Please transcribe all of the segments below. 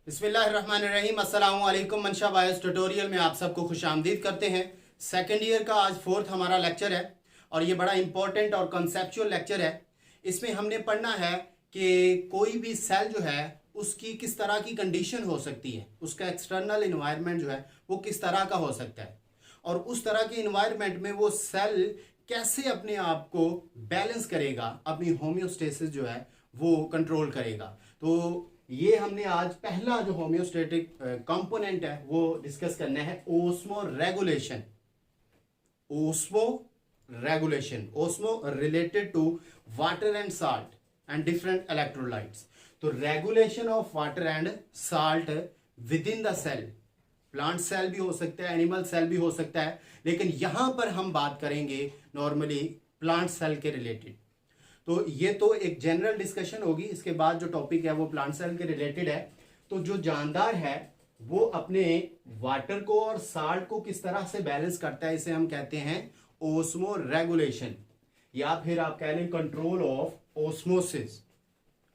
बिस्मिल्लाहिर्रहमानिर्रहीम अस्सलाम वालेकुम। मंशा बायोस ट्यूटोरियल में आप सबको खुशामदीद करते हैं। सेकेंड ईयर का आज फोर्थ हमारा लेक्चर है और ये बड़ा इंपॉर्टेंट और कॉन्सेप्चुअल लेक्चर है। इसमें हमने पढ़ना है कि कोई भी सेल जो है उसकी किस तरह की कंडीशन हो सकती है, उसका एक्सटर्नल इन्वायरमेंट जो है वो किस तरह का हो सकता है और उस तरह के इन्वायरमेंट में वो सेल कैसे अपने आप को बैलेंस करेगा, अपनी होम्योस्टेसिस जो है वो कंट्रोल करेगा। तो ये हमने आज पहला जो होम्योस्टेटिक कंपोनेंट है वो डिस्कस करना है, osmoregulation. Osmo related to water and salt and different electrolytes. तो regulation of water and salt within the cell, plant cell भी हो सकता है, एनिमल सेल भी हो सकता है, लेकिन यहां पर हम बात करेंगे नॉर्मली प्लांट सेल के रिलेटेड। तो ये तो एक जनरल डिस्कशन होगी, इसके बाद जो टॉपिक है वो प्लांट सेल के रिलेटेड है। तो जो जानदार है वो अपने वाटर को और साल्ट को किस तरह से बैलेंस करता है, इसे हम कहते हैं ओस्मो रेगुलेशन, या फिर आप कह लें कंट्रोल ऑफ ओस्मोसिस।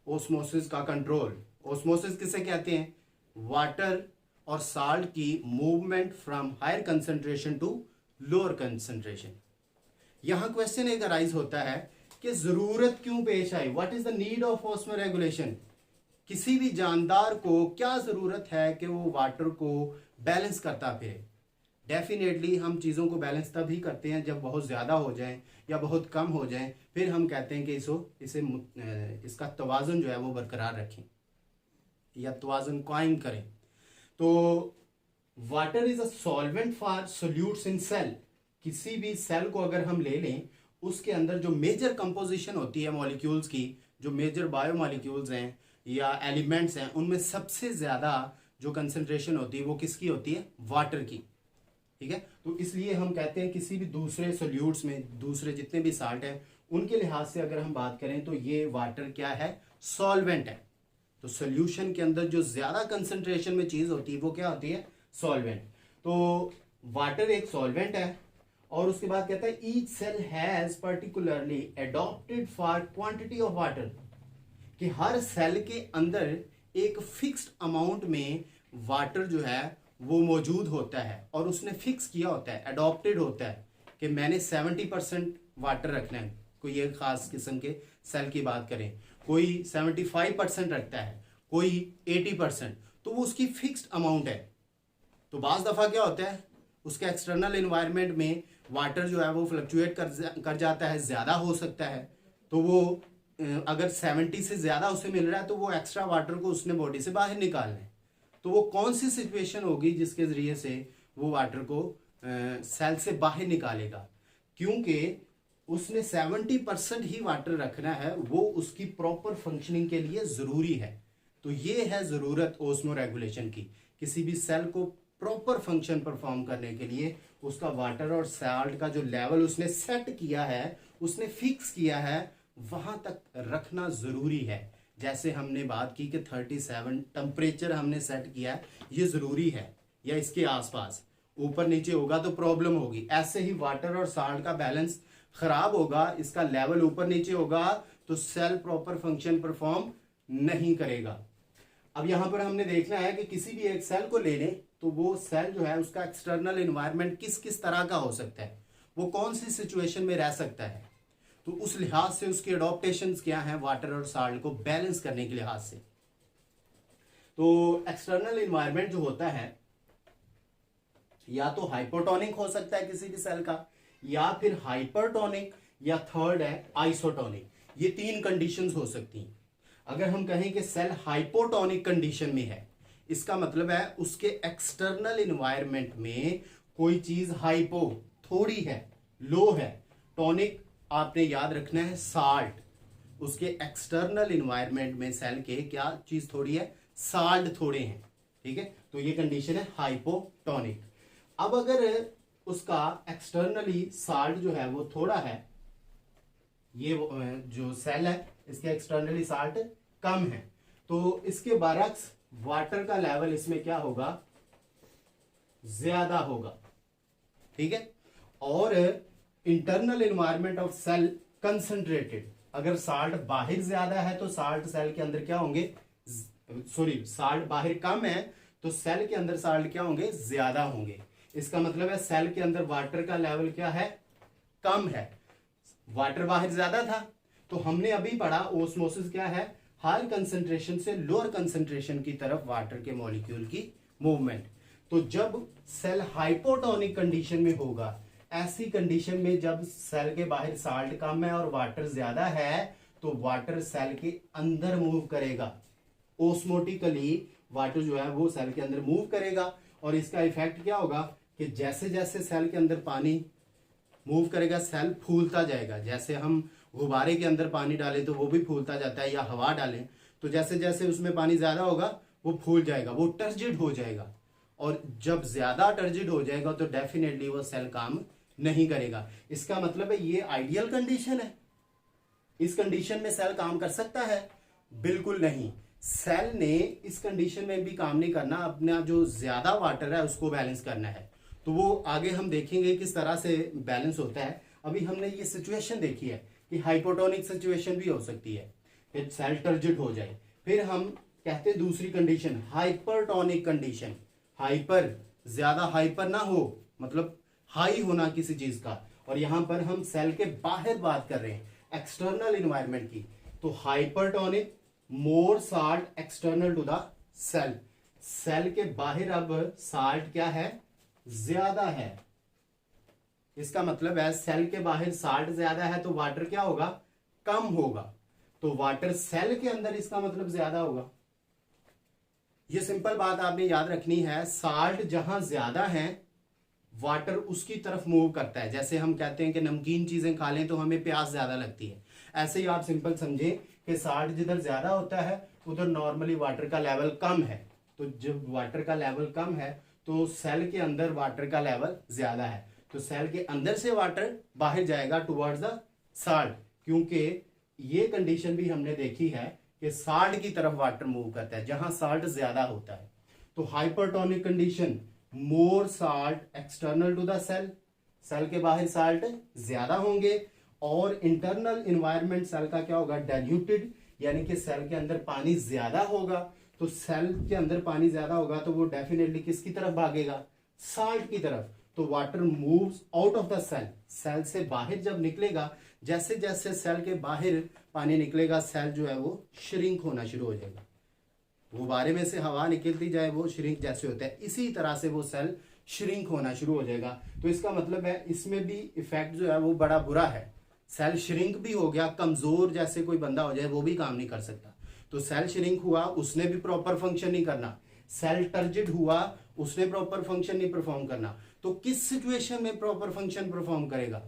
ओस्मोसिस का कंट्रोल, ओस्मोसिस किसे कहते हैं? वाटर और साल्ट की movement from higher concentration to lower concentration. यहां क्वेश्चन एक अराइज होता है कि जरूरत क्यों पेश आई, what is the need of osmoregulation. किसी भी जानदार को क्या जरूरत है कि वो वाटर को बैलेंस करता फिरे। डेफिनेटली हम चीज़ों को बैलेंस तभी करते हैं जब बहुत ज़्यादा हो जाए या बहुत कम हो जाए, फिर हम कहते हैं कि इसका तवाज़ुन जो है वो बरकरार रखें या तवाज़ुन कायम करें। तो water is a solvent for solutes in cell. किसी भी सेल को अगर हम ले लें, उसके अंदर जो मेजर कंपोजिशन होती है मॉलिक्यूल्स की, जो मेजर बायोमॉलिक्यूल्स हैं या एलिमेंट्स हैं, उनमें सबसे ज़्यादा जो कंसंट्रेशन होती है वो किसकी होती है? वाटर की। ठीक है, तो इसलिए हम कहते हैं किसी भी दूसरे सोल्यूट्स में, दूसरे जितने भी साल्ट हैं उनके लिहाज से अगर हम बात करें तो ये वाटर क्या है? सॉल्वेंट है। तो सोल्यूशन के अंदर जो ज़्यादा कंसंट्रेशन में चीज़ होती है वो क्या होती है? सॉल्वेंट। तो वाटर एक सॉल्वेंट है। और उसके बाद कहता है each cell has particularly adopted for quantity of water, कि हर सेल के अंदर एक फिक्स्ड अमाउंट में वाटर जो है वो मौजूद होता है और उसने फिक्स किया होता है, एडॉप्टेड होता है कि मैंने 70% वाटर रखना है। कोई एक खास किस्म के सेल की बात करें, कोई 75% रखता है, कोई 80%, तो वो उसकी फिक्स्ड अमाउंट है। तो बाज़ दफ़ा क्या होता है, उसके एक्सटर्नल इन्वायरमेंट में वाटर जो है वो फ्लक्चुएट कर जाता है, ज़्यादा हो सकता है। तो वो अगर 70 से ज़्यादा उसे मिल रहा है तो वो एक्स्ट्रा वाटर को उसने बॉडी से बाहर निकालना है। तो वो कौन सी सिचुएशन होगी जिसके ज़रिए से वो वाटर को सेल से बाहर निकालेगा? क्योंकि उसने 70% ही वाटर रखना है, वो उसकी प्रॉपर फंक्शनिंग के लिए ज़रूरी है। तो ये है ज़रूरत ओस्मो रेगुलेशन की। किसी भी सेल को प्रॉपर फंक्शन परफॉर्म करने के लिए उसका वाटर और साल्ट का जो लेवल उसने सेट किया है, उसने फिक्स किया है, वहां तक रखना ज़रूरी है। जैसे हमने बात की कि 37 टेम्परेचर हमने सेट किया है, ये ज़रूरी है, या इसके आसपास ऊपर नीचे होगा तो प्रॉब्लम होगी। ऐसे ही वाटर और साल्ट का बैलेंस खराब होगा, इसका लेवल ऊपर नीचे होगा तो सेल प्रॉपर फंक्शन परफॉर्म नहीं करेगा। अब यहां पर हमने देखना है कि किसी भी एक सेल को ले लें तो वो सेल जो है उसका एक्सटर्नल इन्वायरमेंट किस किस तरह का हो सकता है, वो कौन सी सिचुएशन में रह सकता है। तो उस लिहाज से उसकी एडॉप्टेशंस क्या हैं वाटर और साल्ट को बैलेंस करने के लिहाज से। तो एक्सटर्नल इन्वायरमेंट जो होता है या तो हाइपोटोनिक हो सकता है किसी भी सेल का, या फिर हाइपरटोनिक, या थर्ड है आइसोटोनिक। ये 3 कंडीशंस हो सकती हैं। अगर हम कहें कि सेल हाइपोटोनिक कंडीशन में है, इसका मतलब है उसके एक्सटर्नल इन्वायरमेंट में कोई चीज हाइपो थोड़ी है, लो है। टॉनिक आपने याद रखना है साल्ट, उसके एक्सटर्नल इन्वायरमेंट में सेल के क्या चीज थोड़ी है? साल्ट थोड़े हैं। ठीक है, तो ये कंडीशन है हाइपोटोनिक। अब अगर उसका एक्सटर्नली साल्ट जो है वो थोड़ा है, ये जो सेल है इसके एक्सटर्नली साल्ट कम है, तो इसके बरक्स वाटर का लेवल इसमें क्या होगा? ज्यादा होगा। ठीक है, और internal environment of cell concentrated. अगर साल्ट बाहर ज्यादा है तो साल्ट सेल के अंदर क्या होंगे? सॉरी साल्ट बाहर कम है तो सेल के अंदर साल्ट क्या होंगे, ज्यादा होंगे। इसका मतलब है सेल के अंदर वाटर का लेवल क्या है, कम है। वाटर बाहर ज्यादा था, तो हमने अभी पढ़ा ओस्मोसिस क्या है, हाई कंसंट्रेशन से लोअर कंसंट्रेशन की तरफ वाटर के मॉलिक्यूल की मूवमेंट। तो जब सेल हाइपोटोनिक कंडीशन में होगा, ऐसी कंडीशन में जब सेल के बाहर साल्ट कम है और वाटर ज्यादा है, तो वाटर सेल के अंदर मूव करेगा। ओस्मोटिकली वाटर जो है वो सेल के अंदर मूव करेगा, और इसका इफेक्ट क्या होगा कि जैसे जैसे सेल के अंदर पानी मूव करेगा, सेल फूलता जाएगा। जैसे हम गुब्बारे के अंदर पानी डालें तो वो भी फूलता जाता है, या हवा डालें तो जैसे जैसे उसमें पानी ज्यादा होगा वो फूल जाएगा, वो टर्जिड हो जाएगा। और जब ज्यादा टर्जिड हो जाएगा तो डेफिनेटली वो सेल काम नहीं करेगा। इसका मतलब है ये आइडियल कंडीशन है। इस कंडीशन में सेल काम कर सकता है? बिल्कुल नहीं। सेल ने इस कंडीशन में भी काम नहीं करना, अपना जो ज्यादा वाटर है उसको बैलेंस करना है। तो वो आगे हम देखेंगे किस तरह से बैलेंस होता है। अभी हमने ये सिचुएशन देखी है कि हाइपोटोनिक सिचुएशन भी हो सकती है कि सेल टर्जिड हो जाए। फिर हम कहते हैं दूसरी कंडीशन हाइपरटोनिक कंडीशन। हाइपर ज्यादा हाइपर ना हो, मतलब हाई होना किसी चीज का। और यहां पर हम सेल के बाहर बात कर रहे हैं, एक्सटर्नल इन्वायरमेंट की। तो hypertonic, more salt external to the cell. Cell के बाहर अब साल्ट क्या है, ज्यादा है। इसका मतलब है सेल के बाहर साल्ट ज्यादा है तो वाटर क्या होगा, कम होगा। तो वाटर सेल के अंदर इसका मतलब ज्यादा होगा। ये सिंपल बात आपने याद रखनी है। साल्ट जहां ज्यादा है वाटर उसकी तरफ मूव करता है। जैसे हम कहते हैं कि नमकीन चीजें खा लें तो हमें प्यास ज्यादा लगती है, ऐसे ही आप सिंपल समझें कि साल्ट जिधर ज्यादा होता है उधर नॉर्मली वाटर का लेवल कम है। तो जब वाटर का लेवल कम है तो सेल के अंदर वाटर का लेवल ज्यादा है, तो सेल के अंदर से वाटर बाहर जाएगा टुवर्ड्स द साल्ट। क्योंकि ये कंडीशन भी हमने देखी है कि साल्ट की तरफ वाटर मूव करता है जहां साल्ट ज्यादा होता है। तो hypertonic condition, more salt external to the cell. Cell के बाहर साल्ट ज्यादा होंगे और इंटरनल इन्वायरमेंट सेल का क्या होगा, डाइल्यूटेड, यानी कि सेल के अंदर पानी ज्यादा होगा। तो सेल के अंदर पानी ज्यादा होगा तो वो डेफिनेटली किसकी तरफ भागेगा, साल्ट की तरफ। तो water moves out of the cell. Cell से बाहर जब निकलेगा, जैसे जैसे सेल के बाहर पानी निकलेगा सेल जो है वो श्रिंक होना शुरू हो जाएगा। गुब्बारे में से हवा निकलती जाए वो श्रिंक जैसे होता है, इसी तरह से वो सेल श्रिंक होना शुरू हो जाएगा। तो इसका मतलब है इसमें भी इफेक्ट जो है वो बड़ा बुरा है। सेल श्रिंक भी हो गया, कमजोर जैसे कोई बंदा हो जाए वो भी काम नहीं कर सकता। तो सेल श्रिंक हुआ, उसने भी प्रॉपर फंक्शन नहीं करना। सेल टर्जिड हुआ, उसने प्रॉपर फंक्शन नहीं परफॉर्म करना। तो किस सिचुएशन में प्रॉपर फंक्शन परफॉर्म करेगा?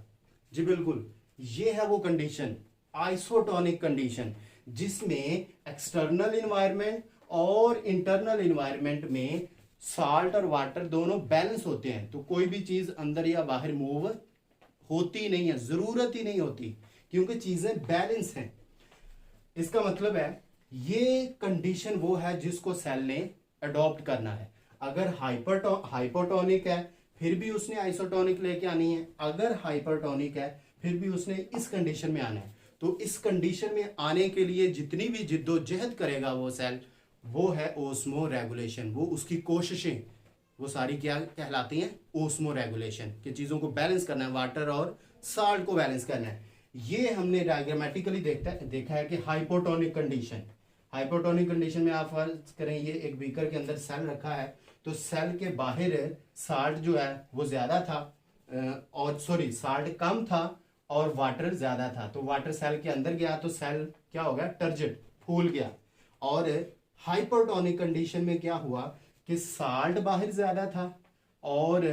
जी बिल्कुल, ये है वो कंडीशन, आइसोटोनिक कंडीशन, जिसमें एक्सटर्नल इन्वायरमेंट और इंटरनल इन्वायरमेंट में साल्ट और वाटर दोनों बैलेंस होते हैं। तो कोई भी चीज अंदर या बाहर मूव होती नहीं है, जरूरत ही नहीं होती, क्योंकि चीजें बैलेंस हैं। इसका मतलब है ये कंडीशन वो है जिसको सेल ने अडॉप्ट करना है। अगर हाइपोटोनिक है फिर भी उसने आइसोटोनिक लेके आनी है, अगर हाइपरटोनिक है फिर भी उसने इस कंडीशन में आना है। तो इस कंडीशन में आने के लिए जितनी भी जिद्दोजहद करेगा वो सेल, वो है ओस्मो रेगुलेशन। वो उसकी कोशिशें वो सारी क्या कहलाती हैं, ओस्मो रेगुलेशन, कि चीजों को बैलेंस करना है, वाटर और साल्ट को बैलेंस करना है। ये हमने डायग्रामेटिकली देखा है कि हाइपोटोनिक कंडीशन, हाइपोटोनिक कंडीशन में आप फर्ज करें ये एक बीकर के अंदर सेल रखा है, तो सेल के बाहर साल्ट जो है वो ज्यादा था और सॉरी साल्ट कम था और वाटर ज्यादा था। तो वाटर सेल के अंदर गया तो सेल क्या हो गया, टर्जिड, फूल गया। और हाइपरटोनिक कंडीशन में क्या हुआ कि साल्ट बाहर ज्यादा था और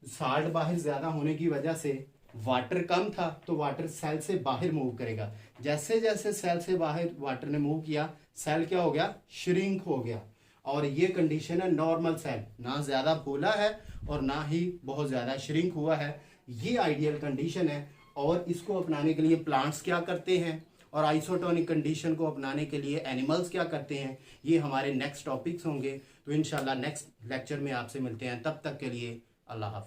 साल्ट बाहर ज्यादा होने की वजह से वाटर कम था, तो वाटर सेल से बाहर मूव करेगा। जैसे जैसे सेल से बाहर वाटर ने मूव किया, सेल क्या हो गया, श्रिंक हो गया। और ये कंडीशन है नॉर्मल सेल, ना ज्यादा फूला है और ना ही बहुत ज्यादा श्रिंक हुआ है। ये आइडियल कंडीशन है। और इसको अपनाने के लिए प्लांट्स क्या करते हैं और आइसोटोनिक कंडीशन को अपनाने के लिए एनिमल्स क्या करते हैं, ये हमारे नेक्स्ट टॉपिक्स होंगे। तो इंशाल्लाह नेक्स्ट लेक्चर में आपसे मिलते हैं, तब तक के लिए अल्लाह हाफ़िज़।